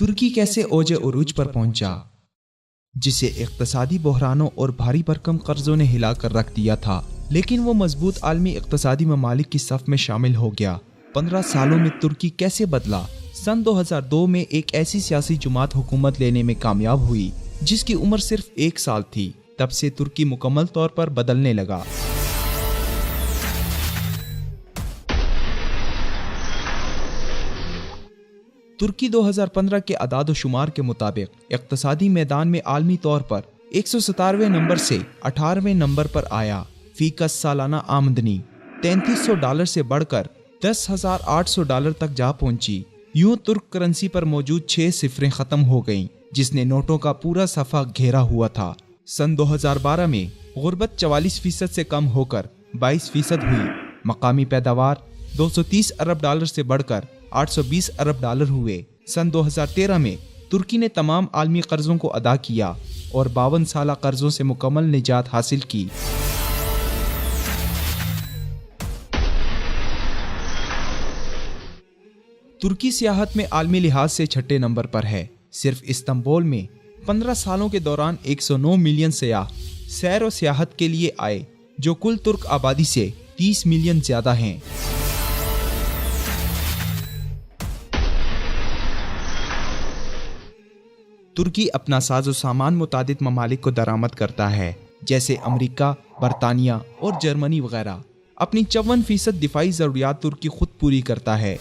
ترکی کیسے اوج عروج پر پہنچا، جسے اقتصادی بحرانوں اور بھاری بھرکم قرضوں نے ہلا کر رکھ دیا تھا، لیکن وہ مضبوط عالمی اقتصادی ممالک کی صف میں شامل ہو گیا۔ 15 سالوں میں ترکی کیسے بدلا؟ سن 2002 میں ایک ایسی سیاسی جماعت حکومت لینے میں کامیاب ہوئی جس کی عمر صرف 1 سال تھی۔ تب سے ترکی مکمل طور پر بدلنے لگا۔ ترکی 2015 کے اعداد و شمار کے مطابق اقتصادی میدان میں عالمی طور پر 117ویں نمبر سے 18ویں نمبر پر آیا۔ فی کس سالانہ آمدنی $3300 سے بڑھ کر $10,800 تک جا پہنچی۔ یوں ترک کرنسی پر موجود 6 صفریں ختم ہو گئیں، جس نے نوٹوں کا پورا صفحہ گھیرا ہوا تھا۔ سن 2012 میں غربت 44% سے کم ہو کر 22% ہوئی۔ مقامی پیداوار $230 ارب سے بڑھ کر $820 ارب ہوئے۔ سن 2013 میں ترکی نے تمام عالمی قرضوں کو ادا کیا اور 52 سالہ قرضوں سے مکمل نجات حاصل کی۔ ترکی سیاحت میں عالمی لحاظ سے 6 نمبر پر ہے۔ صرف استنبول میں 15 سالوں کے دوران 109 ملین سیاح سیر و سیاحت کے لیے آئے، جو کل ترک آبادی سے 30 ملین زیادہ ہیں۔ ترکی اپنا ساز و سامان متعدد ممالک کو درآمد کرتا ہے، جیسے امریکہ، برطانیہ اور جرمنی وغیرہ۔ اپنی 54% دفاعی ضروریات ترکی خود پوری کرتا ہے۔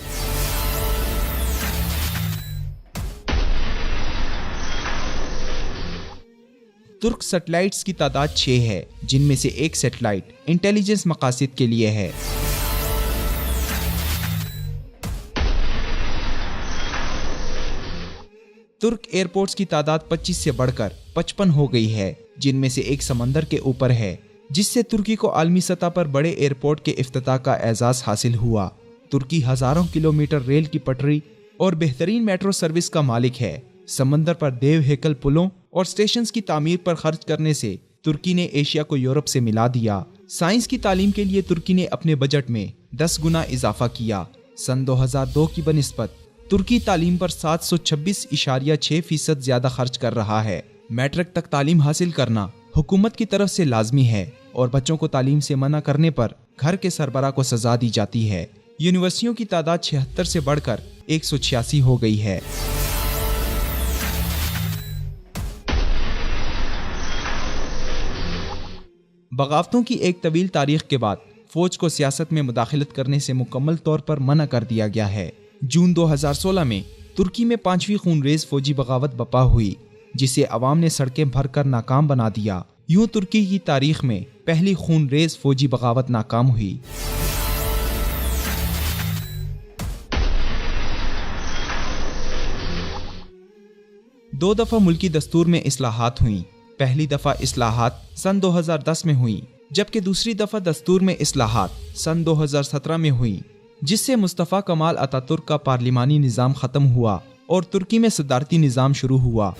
ترک سیٹلائٹس کی تعداد 6 ہے، جن میں سے ایک سیٹلائٹ انٹیلیجنس مقاصد کے لیے ہے۔ ترک ایئرپورٹس کی تعداد 25 سے بڑھ کر 55 ہو گئی ہے، جن میں سے ایک سمندر کے اوپر ہے، جس سے ترکی کو عالمی سطح پر بڑے ایئرپورٹ کے افتتاح کا اعزاز حاصل ہوا۔ ترکی ہزاروں کلومیٹر ریل کی پٹری اور بہترین میٹرو سروس کا مالک ہے۔ سمندر پر دیو ہیکل پلوں اور اسٹیشنز کی تعمیر پر خرچ کرنے سے ترکی نے ایشیا کو یورپ سے ملا دیا۔ سائنس کی تعلیم کے لیے ترکی نے اپنے بجٹ میں 10 گنا اضافہ کیا۔ سن 2002 کی بنسبت ترکی تعلیم پر 726.6% زیادہ خرچ کر رہا ہے۔ میٹرک تک تعلیم حاصل کرنا حکومت کی طرف سے لازمی ہے اور بچوں کو تعلیم سے منع کرنے پر گھر کے سربراہ کو سزا دی جاتی ہے۔ یونیورسٹیوں کی تعداد 76 سے بڑھ کر 186 ہو گئی ہے۔ بغاوتوں کی ایک طویل تاریخ کے بعد فوج کو سیاست میں مداخلت کرنے سے مکمل طور پر منع کر دیا گیا ہے۔ جون 2016 میں ترکی میں 5ویں خونریز فوجی بغاوت برپا ہوئی، جسے عوام نے سڑکیں بھر کر ناکام بنا دیا۔ یوں ترکی کی تاریخ میں پہلی خونریز فوجی بغاوت ناکام ہوئی۔ دو دفعہ ملکی دستور میں اصلاحات ہوئیں۔ پہلی دفعہ اصلاحات سن 2010 میں ہوئیں، جبکہ دوسری دفعہ دستور میں اصلاحات سن 2017 میں ہوئیں، جس سے مصطفیٰ کمال اتاتürk ترک کا پارلیمانی نظام ختم ہوا اور ترکی میں صدارتی نظام شروع ہوا۔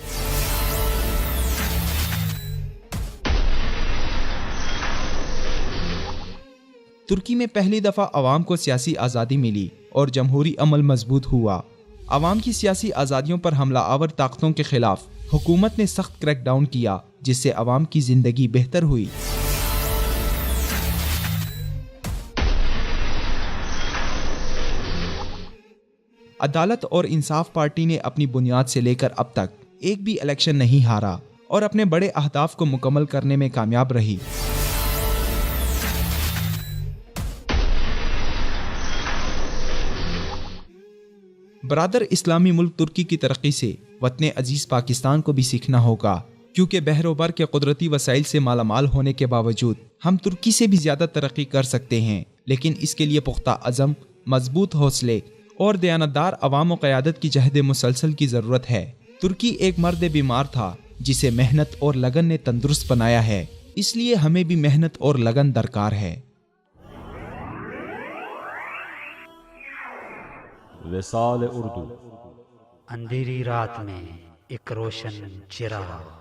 ترکی میں پہلی دفعہ عوام کو سیاسی آزادی ملی اور جمہوری عمل مضبوط ہوا۔ عوام کی سیاسی آزادیوں پر حملہ آور طاقتوں کے خلاف حکومت نے سخت کریک ڈاؤن کیا، جس سے عوام کی زندگی بہتر ہوئی۔ عدالت اور انصاف پارٹی نے اپنی بنیاد سے لے کر اب تک ایک بھی الیکشن نہیں ہارا اور اپنے بڑے اہداف کو مکمل کرنے میں کامیاب رہی۔ برادر اسلامی ملک ترکی کی ترقی سے وطن عزیز پاکستان کو بھی سیکھنا ہوگا، کیونکہ بحر و بر کے قدرتی وسائل سے مالا مال ہونے کے باوجود ہم ترکی سے بھی زیادہ ترقی کر سکتے ہیں، لیکن اس کے لیے پختہ عزم، مضبوط حوصلے اور دیانتدار عوام و قیادت کی جہد مسلسل کی ضرورت ہے۔ ترکی ایک مرد بیمار تھا جسے محنت اور لگن نے تندرست بنایا ہے، اس لیے ہمیں بھی محنت اور لگن درکار ہے۔ وصال اردو۔ اندھیری رات میں ایک روشن چراغ۔